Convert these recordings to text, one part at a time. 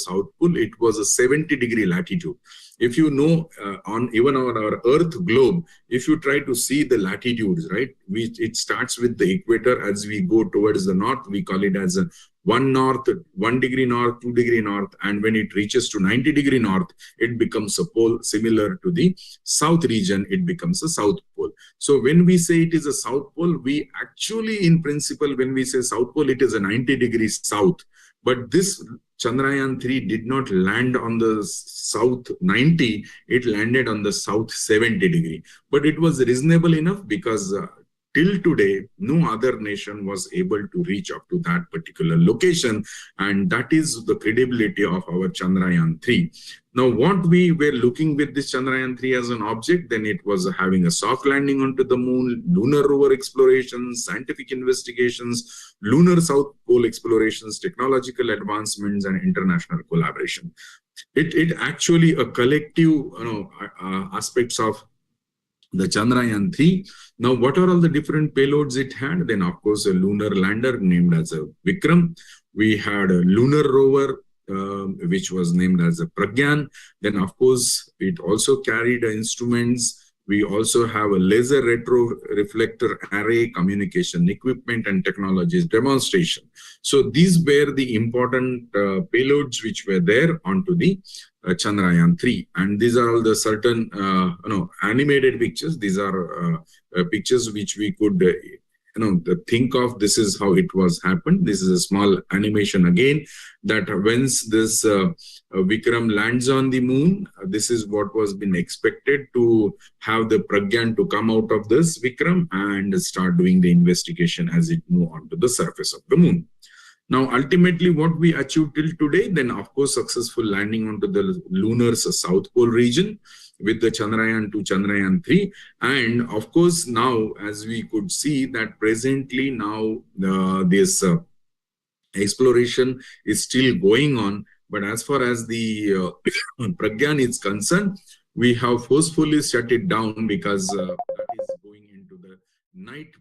South Pole, it was a 70-degree latitude. If you know, even on our Earth globe, if you try to see the latitudes, right, it starts with the equator. As we go towards the north, we call it as a 1 degree north, 2 degree north, and when it reaches to 90-degree north, it becomes a pole. Similar to the south region, it becomes a South Pole. So when we say it is a South Pole, we actually, in principle, when we say South Pole, it is a 90 degrees south. But this Chandrayaan-3 did not land on the south 90, it landed on the south 70 degree. But it was reasonable enough because till today, no other nation was able to reach up to that particular location. And that is the credibility of our Chandrayaan-3. Now, what we were looking with this Chandrayaan-3 as an object, then it was having a soft landing onto the moon, lunar rover explorations, scientific investigations, lunar South Pole explorations, technological advancements, and international collaboration. It actually a collective aspects of the Chandrayaan-3. Now, what are all the different payloads it had? Then, of course, a lunar lander named as a Vikram. We had a lunar rover, which was named as a Pragyan. Then, of course, it also carried instruments. We also have a laser retro reflector array, communication equipment, and technologies demonstration. So these were the important payloads which were there onto the Chandrayaan-3. And these are all the certain animated pictures. These are pictures which we could think of. This is how it was happened. This is a small animation again, that once this Vikram lands on the moon, this is what was been expected, to have the Pragyan to come out of this Vikram and start doing the investigation as it moves onto the surface of the moon. Now, ultimately, what we achieved till today, then of course, successful landing onto the lunar South Pole region with the Chandrayaan-2, Chandrayaan-3. And of course, now, as we could see that presently now this exploration is still going on. But as far as the Pragyan is concerned, we have forcefully shut it down because that is going into the night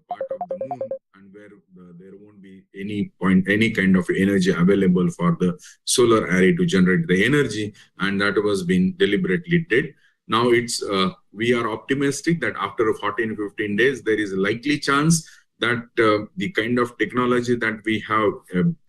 part of the moon, and where there won't be any kind of energy available for the solar array to generate the energy, and that was being deliberately did. Now it's we are optimistic that after 14-15 days, there is a likely chance that the kind of technology that we have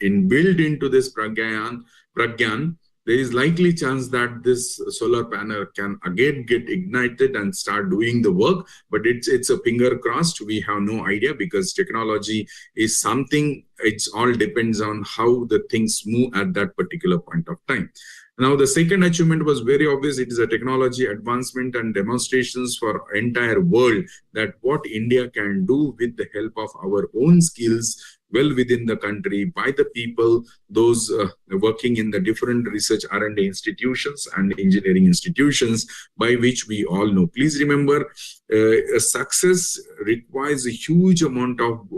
inbuilt into this Pragyan, there is likely chance that this solar panel can again get ignited and start doing the work. But it's a finger crossed. We have no idea, because technology is something, it's all depends on how the things move at that particular point of time. Now, the second achievement was very obvious. It is a technology advancement and demonstrations for entire world, that what India can do with the help of our own skills well within the country, by the people, those working in the different research R&D institutions and engineering institutions, by which we all know. Please remember, a success requires a huge amount of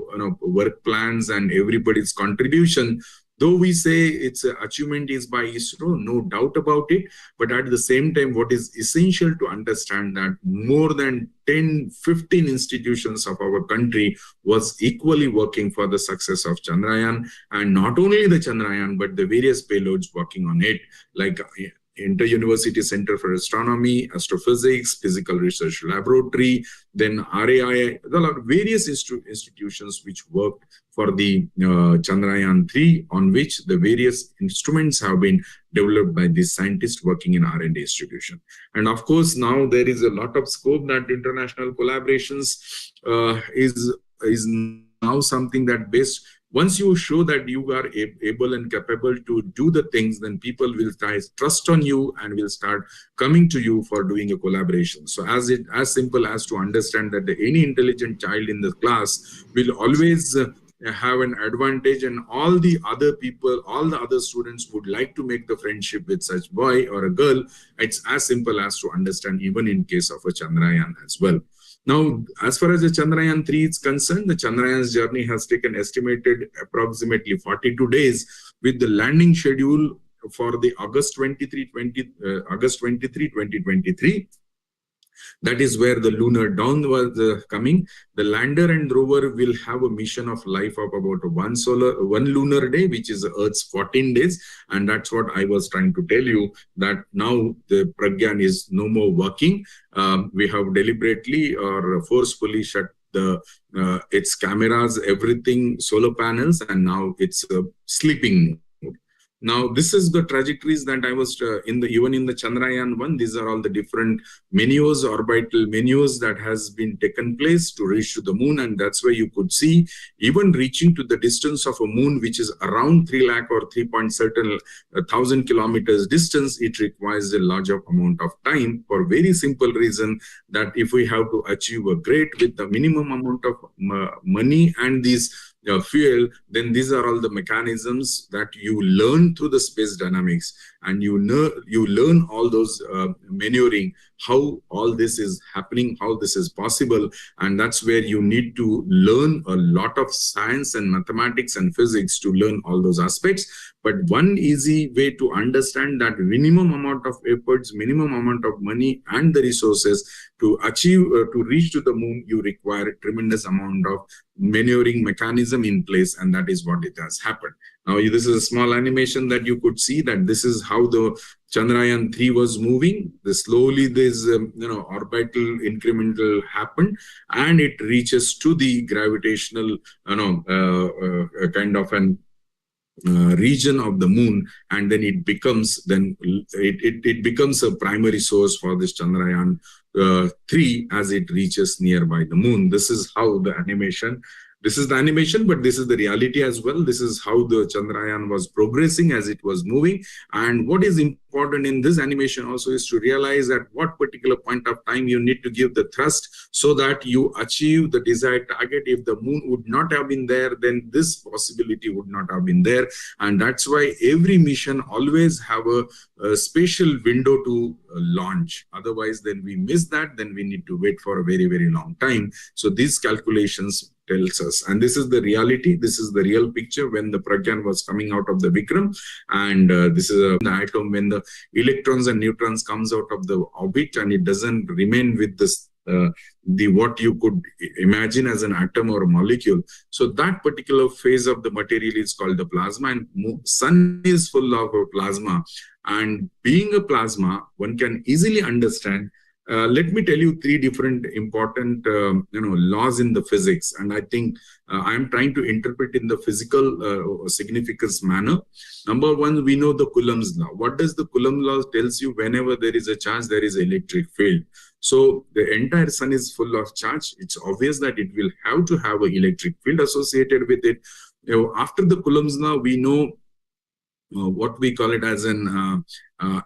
work plans and everybody's contribution. Though we say its achievement is by ISRO, no doubt about it, but at the same time, what is essential to understand that more than 10-15 institutions of our country was equally working for the success of Chandrayaan, and not only the Chandrayaan, but the various payloads working on it, like Inter-University Center for Astronomy, Astrophysics, Physical Research Laboratory, then RAI. There are various institutions which worked for the Chandrayaan-3, on which the various instruments have been developed by these scientists working in R&D institution. And of course, now there is a lot of scope that international collaborations is now something that based. Once you show that you are able and capable to do the things, then people will trust on you and will start coming to you for doing a collaboration. So as simple as to understand that any intelligent child in the class will always have an advantage, and all the other people, all the other students would like to make the friendship with such boy or a girl. It's as simple as to understand, even in case of a Chandrayaan as well. Now, as far as the Chandrayaan-3 is concerned, the Chandrayaan's journey has taken estimated approximately 42 days, with the landing schedule for the August 23, 2023. That is where the lunar dawn was coming. The lander and rover will have a mission of life of about one lunar day, which is Earth's 14 days. And that's what I was trying to tell you, that now the Pragyan is no more working. We have deliberately or forcefully shut its cameras, everything, solar panels, and now it's sleeping mode. Now, this is the trajectories that I was even in the Chandrayaan-1. These are all the different menus, orbital menus that has been taken place to reach to the moon. And that's where you could see even reaching to the distance of a moon, which is around 3 lakh or 3,000 kilometers distance. It requires a larger amount of time for very simple reason that if we have to achieve a great with the minimum amount of money and these fuel, then these are all the mechanisms that you learn through the space dynamics, and you learn all those maneuvering, how all this is happening, how this is possible. And that's where you need to learn a lot of science and mathematics and physics to learn all those aspects. But one easy way to understand that minimum amount of efforts, minimum amount of money and the resources to achieve, to reach to the moon, you require a tremendous amount of maneuvering mechanism in place, and that is what it has happened. Now, this is a small animation that you could see that this is how the Chandrayaan-3 was moving. Slowly this orbital incremental happened, and it reaches to the gravitational kind of an region of the moon, and then it becomes it becomes a primary source for this Chandrayaan 3 as it reaches nearby the moon. This is how the animation. This is the animation, but this is the reality as well. This is how the Chandrayaan was progressing as it was moving. And what is important in this animation also is to realize at what particular point of time you need to give the thrust so that you achieve the desired target. If the moon would not have been there, then this possibility would not have been there. And that's why every mission always have a special window to launch. Otherwise, then we miss that, then we need to wait for a very, very long time. So these calculations tells us, and this is the reality, this is the real picture when the Pragyan was coming out of the Vikram, and this is the atom when the electrons and neutrons comes out of the orbit, and it doesn't remain with this what you could imagine as an atom or a molecule. So that particular phase of the material is called the plasma, and sun is full of plasma. And being a plasma, one can easily understand. Let me tell you 3 different important laws in the physics, and I think I am trying to interpret in the physical significance manner. Number 1, we know the Coulomb's law. What does the Coulomb law tells you? Whenever there is a charge, there is an electric field. So the entire sun is full of charge. It's obvious that it will have to have an electric field associated with it. After the Coulomb's law, we know what we call it as an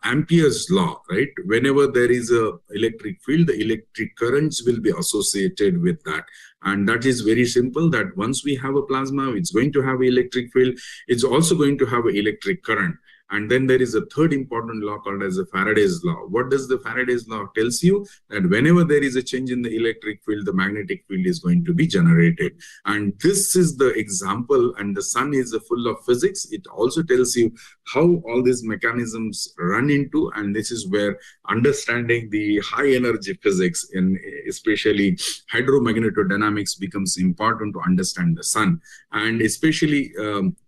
Ampere's law, right? Whenever there is a electric field, the electric currents will be associated with that. And that is very simple, that once we have a plasma, it's going to have an electric field. It's also going to have an electric current. And then there is a third important law called as the Faraday's law. What does the Faraday's law tells you? That whenever there is a change in the electric field, the magnetic field is going to be generated. And this is the example, and the sun is full of physics. It also tells you how all these mechanisms run into, and this is where understanding the high energy physics, and especially hydromagnetodynamics, becomes important to understand the sun. And especially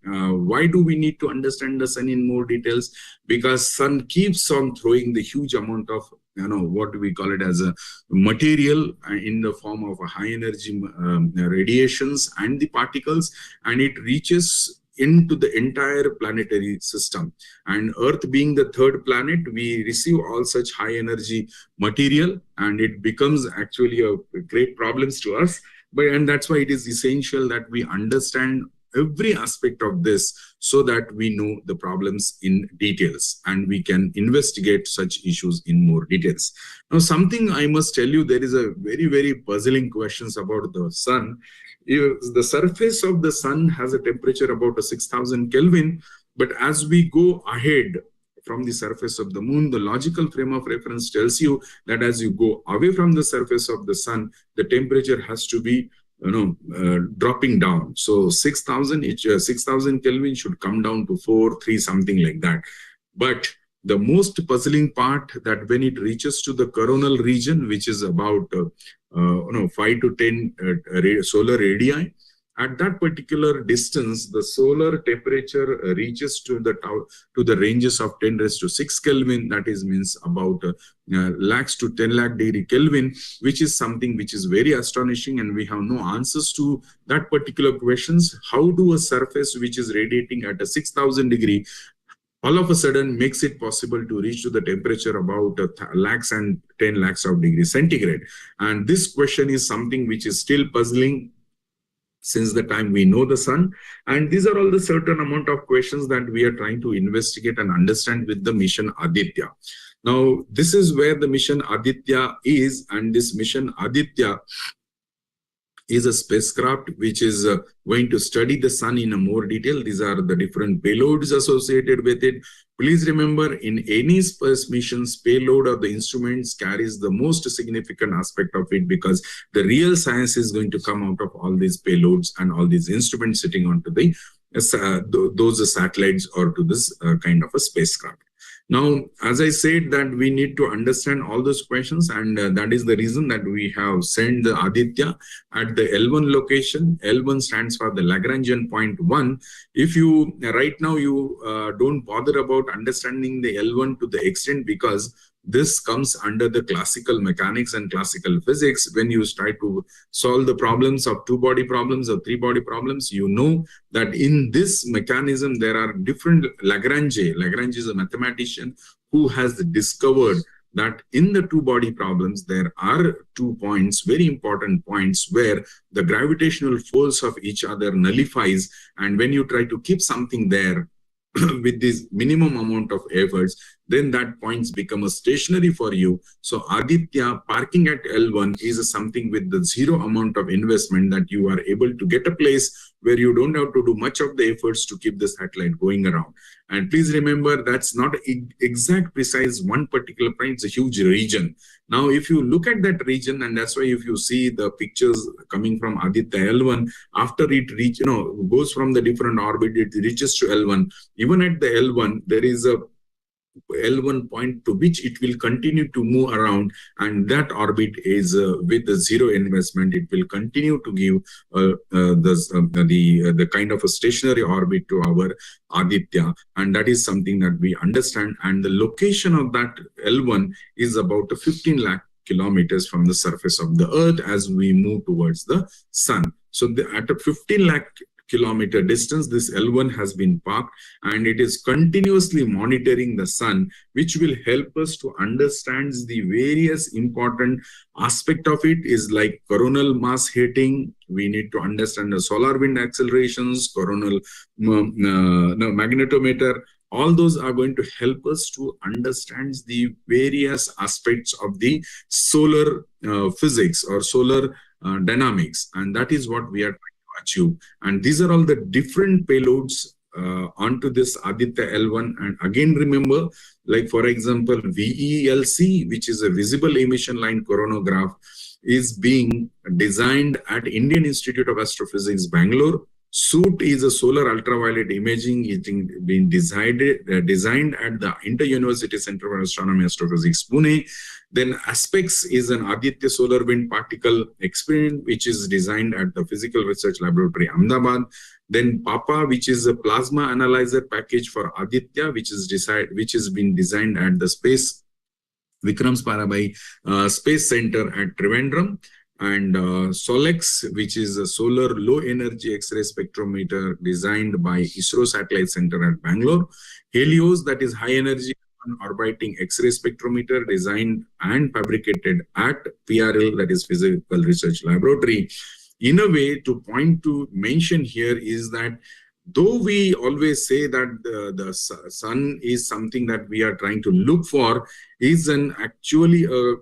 why do we need to understand the sun in more details? Because sun keeps on throwing the huge amount of what we call it as a material in the form of a high energy radiations and the particles, and it reaches into the entire planetary system. And Earth being the third planet, we receive all such high energy material, and it becomes actually a great problems to us. And that's why it is essential that we understand every aspect of this so that we know the problems in details and we can investigate such issues in more details. Now, something I must tell you, there is a very, very puzzling questions about the sun. The surface of the sun has a temperature about 6,000 Kelvin, but as we go ahead from the surface of the moon, the logical frame of reference tells you that as you go away from the surface of the sun, the temperature has to be dropping down. So 6,000 Kelvin should come down to 4, 3, something like that. But The most puzzling part that when it reaches to the coronal region, which is about 5 to 10 solar radii, at that particular distance, the solar temperature reaches to the ranges of 10 raised to 6 Kelvin. That is means about lakhs to 10 lakh degree Kelvin, which is something which is very astonishing, and we have no answers to that particular questions. How do a surface which is radiating at a 6,000 degree all of a sudden makes it possible to reach to the temperature about lakhs and 10 lakhs of degrees centigrade? And this question is something which is still puzzling since the time we know the sun. And these are all the certain amount of questions that we are trying to investigate and understand with the mission Aditya. Now, this is where the mission Aditya is, and this mission Aditya is a spacecraft which is going to study the sun in a more detail. These are the different payloads associated with it. Please remember, in any space missions, payload or the instruments carries the most significant aspect of it, because the real science is going to come out of all these payloads and all these instruments sitting onto the those satellites or to this kind of a spacecraft. Now, as I said, that we need to understand all those questions, and that is the reason that we have sent the Aditya at the L1 location. L1 stands for the Lagrangian point 1. If you right now you don't bother about understanding the L1 to the extent, because this comes under the classical mechanics and classical physics. When you try to solve the problems of two-body problems or three-body problems, you know that in this mechanism, there are different Lagrange. Lagrange is a mathematician who has discovered that in the two-body problems, there are 2 points, very important points, where the gravitational force of each other nullifies. And when you try to keep something there, with this minimum amount of efforts, then that points become a stationary for you. So Aditya parking at L1 is something with the zero amount of investment, that you are able to get a place where you don't have to do much of the efforts to keep the satellite going around. And please remember, that's not exact precise one particular point, it's a huge region. Now, if you look at that region, and that's why if you see the pictures coming from Aditya L1, after it goes from the different orbit, it reaches to L1. Even at the L1, there is a L1 point to which it will continue to move around, and that orbit is with the zero investment. It will continue to give the kind of a stationary orbit to our Aditya, and that is something that we understand. And the location of that L1 is about 15 lakh kilometers from the surface of the Earth as we move towards the sun. So at a 15 lakh kilometer distance, this L1 has been parked, and it is continuously monitoring the sun, which will help us to understand the various important aspect of it. Is like coronal mass heating. We need to understand the solar wind accelerations, coronal magnetometer. All those are going to help us to understand the various aspects of the solar physics or solar dynamics, and that is what we are achieve. And these are all the different payloads onto this Aditya L1. And again, remember, like for example, VELC, which is a visible emission line coronagraph, is being designed at Indian Institute of Astrophysics, Bangalore. SUIT is a solar ultraviolet imaging. It's been designed at the Inter-University Center for Astronomy Astrophysics, Pune. Then ASPEX is an Aditya solar wind particle experiment, which is designed at the Physical Research Laboratory, Ahmedabad. Then PAPA, which is a plasma analyzer package for Aditya, which is been designed at the Space Vikram Sarabhai Space Center at Trivandrum. And SOLEX, which is a solar low energy X-ray spectrometer designed by ISRO Satellite Center at Bangalore. Helios, that is high energy orbiting X-ray spectrometer designed and fabricated at PRL, that is Physical Research Laboratory. In a way, to mention here is that though we always say that the sun is something that we are trying to look for, is actually a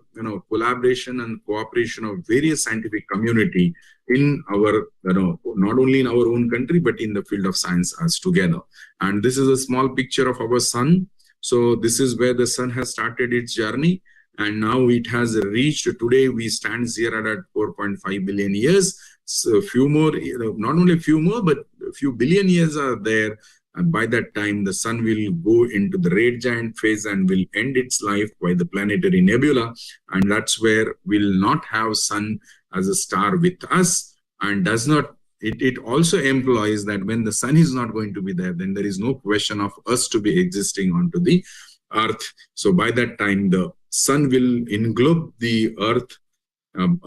collaboration and cooperation of various scientific community in our not only in our own country but in the field of science as together. And this is a small picture of our sun. So this is where the sun has started its journey, and now it has reached. Today we stand here at 4.5 billion years. So few more, not only few more, but a few billion years are there. And by that time, the sun will go into the red giant phase and will end its life by the planetary nebula. And that's where we'll not have sun as a star with us, and does not. It also implies that when the sun is not going to be there, then there is no question of us to be existing onto the earth. So by that time, the sun will englobe the earth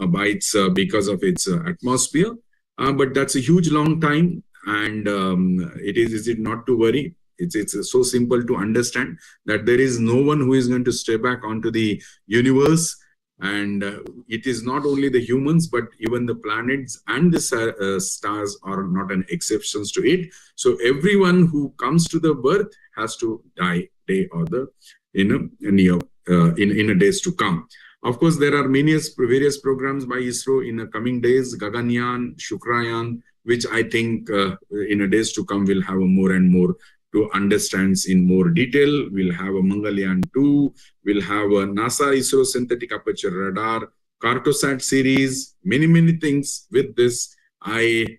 by its because of its atmosphere. But that's a huge long time, and is it not to worry? It's so simple to understand that there is no one who is going to stay back onto the universe. And it is not only the humans, but even the planets and the stars are not an exceptions to it. So everyone who comes to the birth has to die day or the in a days to come. Of course, there are various programs by ISRO in the coming days, Gaganyaan, Shukrayan, which I think in a days to come will have a more and more to understand in more detail. We'll have a Mangalyaan 2, we'll have a NASA ISRO synthetic aperture radar, Cartosat series, many things with this. I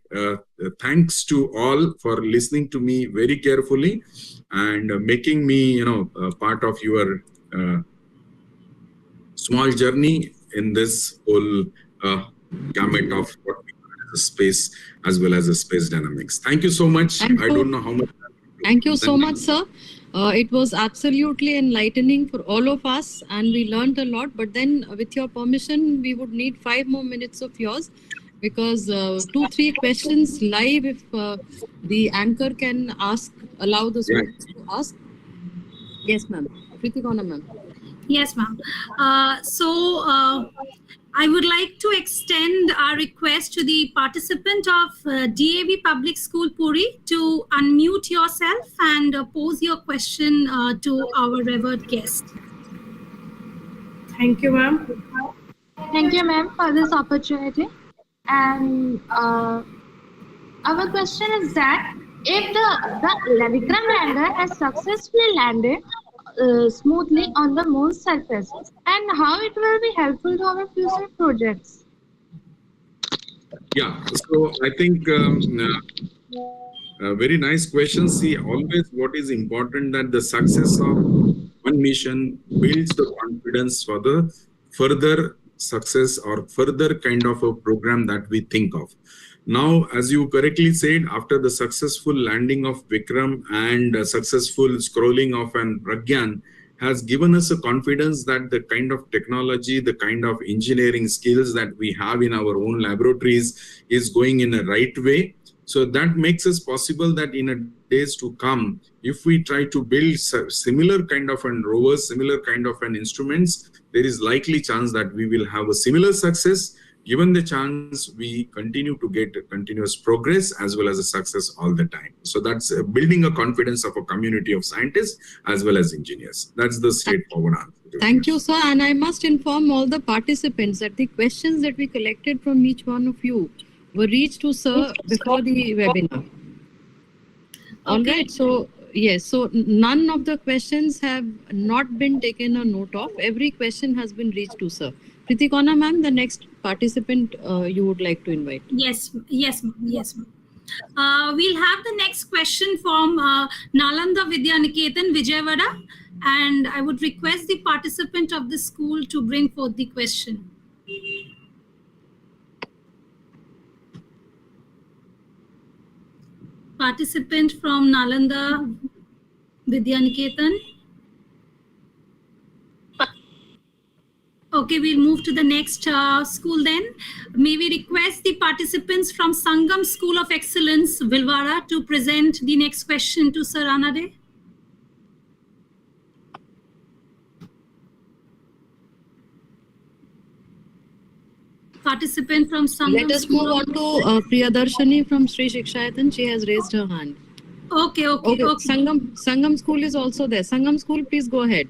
thanks to all for listening to me very carefully and making me, part of your small journey in this whole gamut of what we call as a space as well as a space dynamics. Thank you so much. I don't know how much. Thank you so much, sir. It was absolutely enlightening for all of us, and we learned a lot. But then, with your permission, we would need 5 more minutes of yours, because 2-3 questions live, if the anchor can allow the students to ask. Yes, ma'am. Kritikona, ma'am. Yes, ma'am. I would like to extend our request to the participant of DAV Public School Puri to unmute yourself and pose your question to our revered guest. Thank you, ma'am. Thank you, ma'am, for this opportunity. And our question is that if the Vikram lander has successfully landed smoothly on the moon's surface, and how it will be helpful to our future projects? Yeah, so I think a very nice question. See, always what is important that the success of one mission builds the confidence for the further success or further kind of a program that we think of. Now, as you correctly said, after the successful landing of Vikram and successful scrolling of an Pragyan has given us a confidence that the kind of technology, the kind of engineering skills that we have in our own laboratories is going in a right way. So that makes us possible that in a days to come, if we try to build similar kind of an rovers, similar kind of an instruments, there is likely chance that we will have a similar success. Given the chance, we continue to get continuous progress as well as a success all the time. So that's building a confidence of a community of scientists as well as engineers. That's the straightforward answer. Thank you, sir. And I must inform all the participants that the questions that we collected from each one of you were reached to sir before the webinar. All right. So, yes. So none of the questions have not been taken a note of. Every question has been reached to sir. Kritikona, ma'am, the next participant you would like to invite. Yes, ma'am. We'll have the next question from Nalanda Vidyaniketan, Vijayawada, and I would request the participant of the school to bring forth the question. Participant from Nalanda Vidyaniketan. Okay, we'll move to the next school then. May we request the participants from Sangam School of Excellence, Vilwara, to present the next question to Sir Ranade. Participant from Sangam. Let us move on to Priyadarshani from Sri Shikshayatan. She has raised her hand. Okay. Sangam School is also there. Sangam School, please go ahead.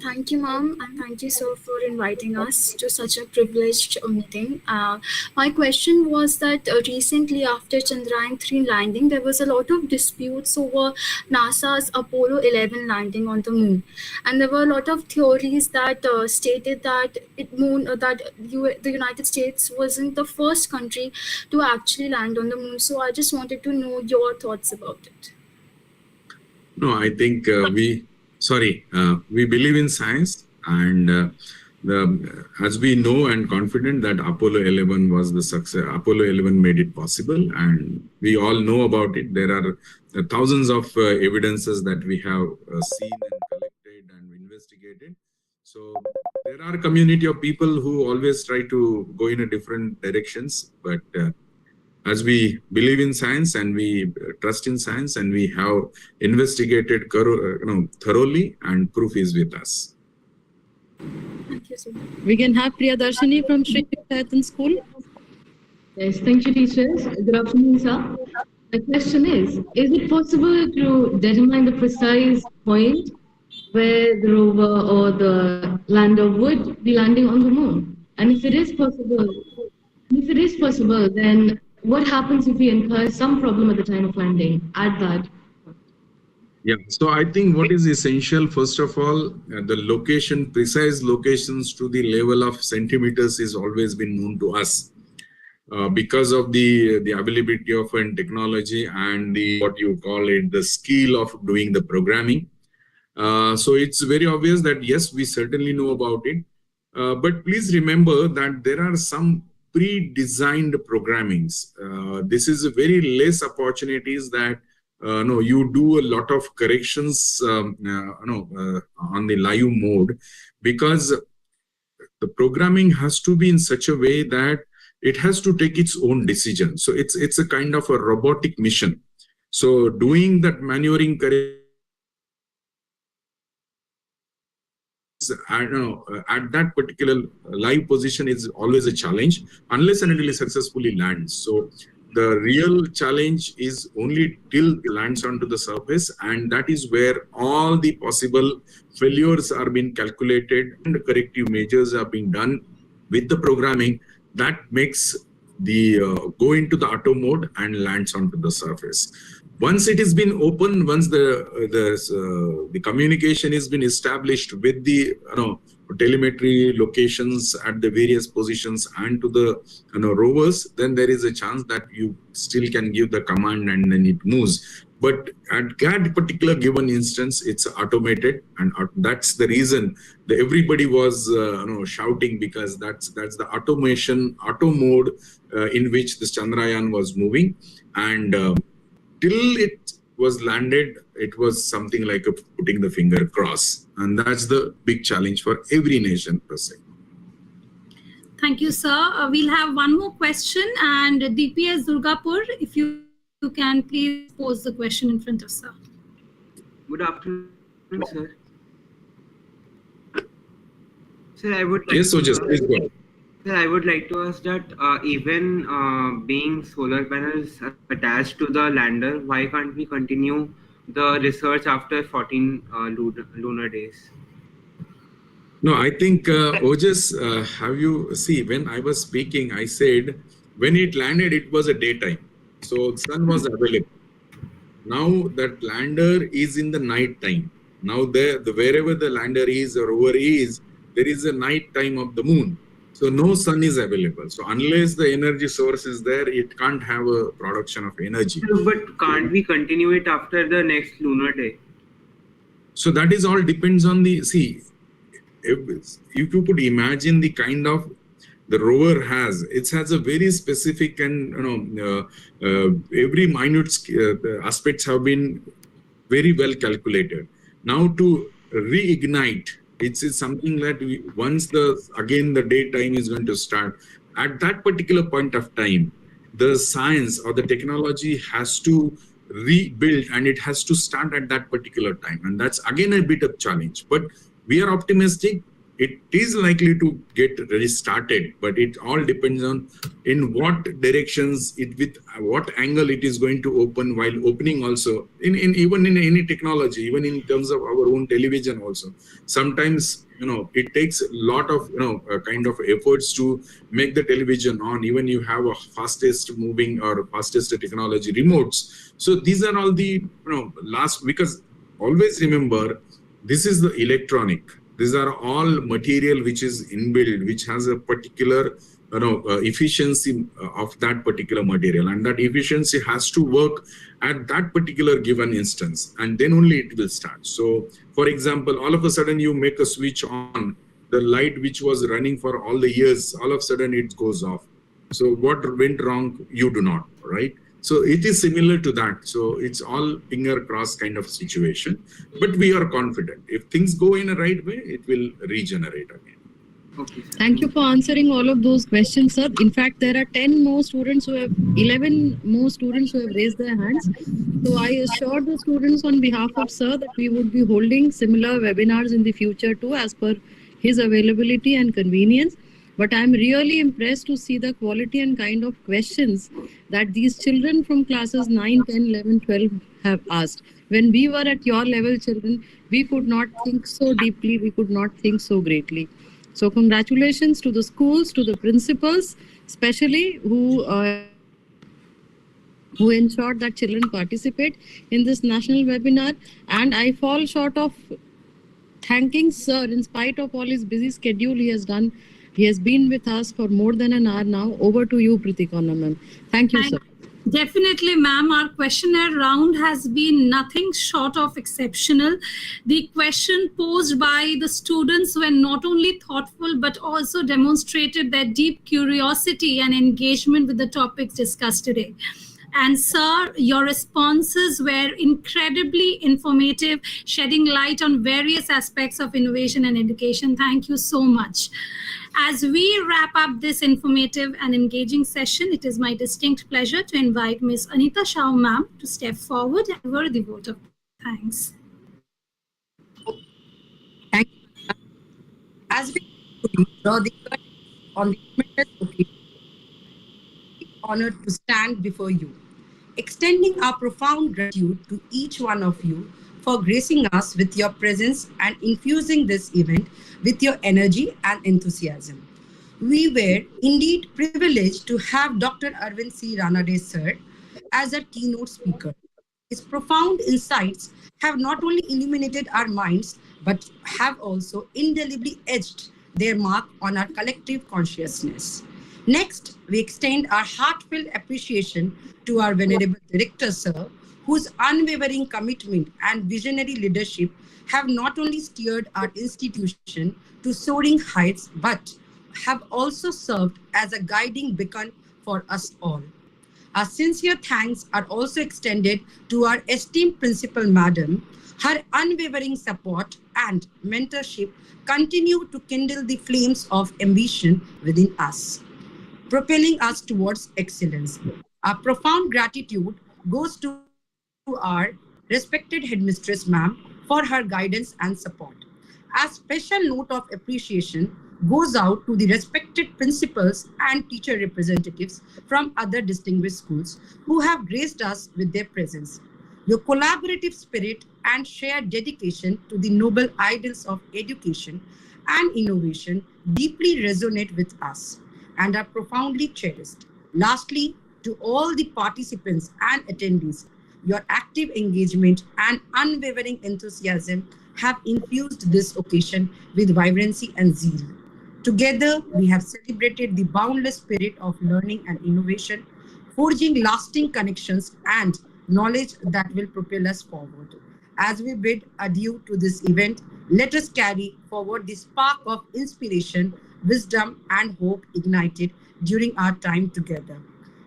Thank you, ma'am, and thank you, sir, for inviting us to such a privileged meeting. My question was that recently after Chandrayaan-3 landing, there was a lot of disputes over NASA's Apollo 11 landing on the moon. And there were a lot of theories that stated that the United States wasn't the first country to actually land on the moon. So I just wanted to know your thoughts about it. No, I think we believe in science, and as we know and confident that Apollo 11 was the success. Apollo 11 made it possible, and we all know about it. There are thousands of evidences that we have seen and collected and investigated. So there are a community of people who always try to go in a different directions, but as we believe in science and we trust in science and we have investigated thoroughly, and proof is with us. Thank you, sir. We can have Priyadarshini from Sri Vidyarthan School. Yes, thank you, teachers. Good afternoon, sir. The question is it possible to determine the precise point where the rover or the lander would be landing on the moon? And if it is possible, then what happens if we encounter some problem at the time of landing at that? Yeah, so I think what is essential, first of all, the location, precise locations to the level of centimeters is always been known to us. Because of the availability of technology and what you call it, the skill of doing the programming. So it's very obvious that yes, we certainly know about it. But please remember that there are some pre-designed programmings. This is a very less opportunities that you do a lot of corrections on the live mode, because the programming has to be in such a way that it has to take its own decision. So it's a kind of a robotic mission. So doing that maneuvering at that particular live position is always a challenge unless and until it successfully lands. So the real challenge is only till it lands onto the surface, and that is where all the possible failures are being calculated and corrective measures are being done with the programming that makes the go into the auto mode and lands onto the surface. Once it has been opened, once the communication has been established with the telemetry locations at the various positions and to the rovers, then there is a chance that you still can give the command and then it moves. But at that particular given instance, it's automated, and that's the reason that everybody was shouting, because that's the auto mode in which the Chandrayaan was moving, and till it was landed, it was something like putting the finger across, and that's the big challenge for every nation per se. Thank you, sir. We'll have one more question, and DPS Durgapur, if you can please pose the question in front of sir. Good afternoon, sir. Sir, I would like yes, so just please go ahead. Sir, I would like to ask that even being solar panels attached to the lander, why can't we continue the research after 14 lunar days? No, I think, Ojas, have you see, when I was speaking, I said when it landed, it was a daytime. So the sun was available. Now that lander is in the night time. Now wherever the lander is or rover is, there is a night time of the moon. So no sun is available. So unless the energy source is there, it can't have a production of energy. But can't we continue it after the next lunar day? So that is all depends on the, see, if you could imagine the kind of the rover has, it has a very specific and every minute aspects have been very well calculated. Now to reignite, it's something that once again the daytime is going to start, at that particular point of time, the science or the technology has to rebuild, and it has to start at that particular time, and that's again a bit of challenge. But we are optimistic. It is likely to get restarted, but it all depends on in what directions with what angle it is going to open, while opening also even in any technology, even in terms of our own television also. Sometimes it takes a lot of kind of efforts to make the television on, even you have a fastest moving or fastest technology remotes. So these are all the because always remember, this is the electronic. These are all material which is inbuilt, which has a particular efficiency of that particular material, and that efficiency has to work at that particular given instance, and then only it will start. So for example, all of a sudden you make a switch on, the light which was running for all the years, all of a sudden it goes off. So what went wrong? You do not, right? So it is similar to that. So it's all finger cross kind of situation, but we are confident if things go in a right way, it will regenerate again. Okay, Thank you for answering all of those questions, sir. In fact, there are 11 more students who have raised their hands. So I assured the students on behalf of sir that we would be holding similar webinars in the future too, as per his availability and convenience. But I'm really impressed to see the quality and kind of questions that these children from classes 9, 10, 11, 12 have asked. When we were at your level, children, we could not think so deeply, we could not think so greatly. So congratulations to the schools, to the principals, especially who ensured that children participate in this national webinar. And I fall short of thanking sir. In spite of all his busy schedule, he has been with us for more than an hour now. Over to you, Pritikona ma'am. Thank you, sir. Definitely, ma'am. Our questionnaire round has been nothing short of exceptional. The question posed by the students were not only thoughtful, but also demonstrated their deep curiosity and engagement with the topics discussed today. And sir, your responses were incredibly informative, shedding light on various aspects of innovation and education. Thank you so much. As we wrap up this informative and engaging session, it is my distinct pleasure to invite Ms. Anita Shah ma'am to step forward and give the vote of thanks. Thank you. As we draw the curtain on the momentous occasion, we are honored to stand before you, extending our profound gratitude to each one of you for gracing us with your presence and infusing this event with your energy and enthusiasm. We were indeed privileged to have Dr. Arvind C. Ranade sir as a keynote speaker. His profound insights have not only illuminated our minds, but have also indelibly etched their mark on our collective consciousness. Next, we extend our heartfelt appreciation to our venerable director, sir, whose unwavering commitment and visionary leadership have not only steered our institution to soaring heights, but have also served as a guiding beacon for us all. Our sincere thanks are also extended to our esteemed principal, madam. Her unwavering support and mentorship continue to kindle the flames of ambition within us, propelling us towards excellence. Our profound gratitude goes to our respected headmistress, ma'am, for her guidance and support. A special note of appreciation goes out to the respected principals and teacher representatives from other distinguished schools who have graced us with their presence. Your collaborative spirit and shared dedication to the noble ideals of education and innovation deeply resonate with us and are profoundly cherished. Lastly, to all the participants and attendees, your active engagement and unwavering enthusiasm have infused this occasion with vibrancy and zeal. Together, we have celebrated the boundless spirit of learning and innovation, forging lasting connections and knowledge that will propel us forward. As we bid adieu to this event, let us carry forward the spark of inspiration, wisdom, and hope ignited during our time together.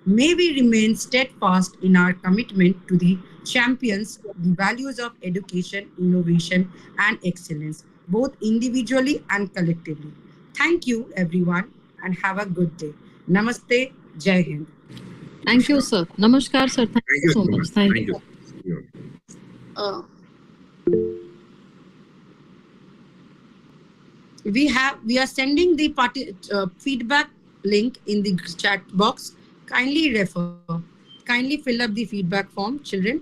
May we remain steadfast in our commitment to the champions, the values of education, innovation, and excellence, both individually and collectively. Thank you, everyone, and have a good day. Namaste, Jai Hind. Thank you, sir. Namaskar, sir. Thank you so much. Thank you. We are sending the feedback link in the chat box. Kindly refer. Kindly fill up the feedback form, children.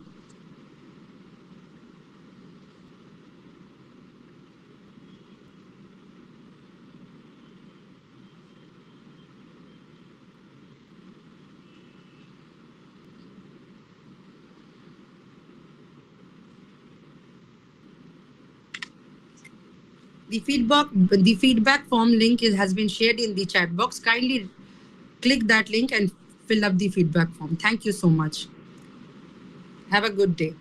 The feedback form link has been shared in the chat box. Kindly click that link and fill up the feedback form. Thank you so much. Have a good day.